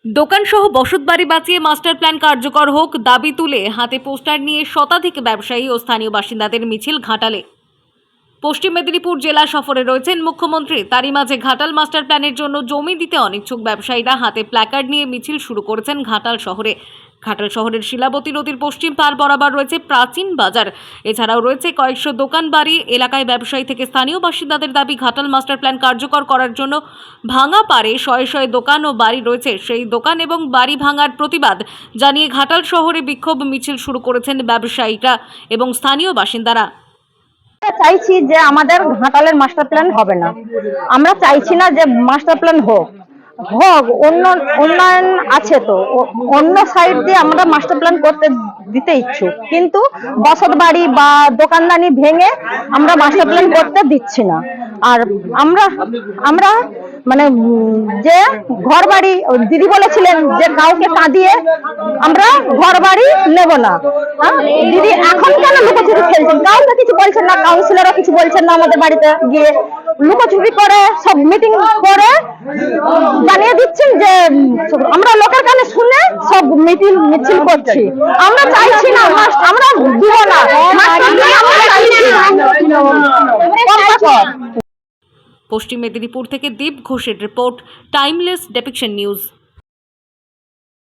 দোকানসহ বসতবাড়ি বাঁচিয়ে master plan কার্যকর হোক দাবি তুলে হাতে পোস্টার নিয়ে শতাধিক ব্যবসায়ী ও স্থানীয় বাসিন্দাদের মিছিল ঘাটালে। পশ্চিম মেদিনীপুর জেলা সফরে রয়েছেন মুখ্যমন্ত্রী। তারই মাঝে ঘাটাল মাস্টার প্ল্যানের জন্য জমি দিতে অনিচ্ছুক ব্যবসায়ীরা হাতে প্ল্যাকার্ড নিয়ে মিছিল শুরু করেছেন ঘাটাল শহরে। ঘাটাল শহরের শিলাবতী নদীর পশ্চিম পার বরাবর রয়েছে প্রাচীন বাজার। এছাড়াও রয়েছে কয়েকশো দোকান বাড়ি। এলাকায় ব্যবসায়ী থেকে স্থানীয় বাসিন্দাদের দাবি ঘাটাল মাস্টার প্ল্যান কার্যকর করার জন্য ভাঙা পাড়ে শয়ে শয়ে দোকান ও বাড়ি রয়েছে। সেই দোকান এবং বাড়ি ভাঙার প্রতিবাদ জানিয়ে ঘাটাল শহরে বিক্ষোভ মিছিল শুরু করেছেন ব্যবসায়ীরা এবং স্থানীয় বাসিন্দারা। চাইছি যে আমাদের ঘাটালের মাস্টার প্ল্যান হবে না। আমরা চাইছি না যে মাস্টার প্ল্যান হোক উন্নয়ন আছে, তো অন্য সাইড দিয়ে আমরা মাস্টার প্ল্যান করতে দিতে ইচ্ছুক, কিন্তু বসত বাড়ি বা দোকানদানি ভেঙে আমরা মাস্টার প্ল্যান করতে দিচ্ছি না। আর আমরা মানে যে ঘর বাড়ি দিদি বলেছিলেন যে কাউকে কাঁদিয়ে আমরা ঘর বাড়ি নেব না। দিদি এখন কেন লুকোচুরি খেলছেন? কাউকে কিছু বলছেন না, কাউন্সিলরও কিছু বলছেন না। আমাদের বাড়িতে গিয়ে লুকোচুরি করে সব মিটিং করে জানিয়ে দিচ্ছেন যে আমরা লোকের কানে শুনে সব মিছিল করছি। আমরা চাইছি না, আমরা দিব না। পশ্চিম মেদিনীপুর থেকে দীপ ঘোষের রিপোর্ট, টাইমলেস ডেপিকশন নিউজ।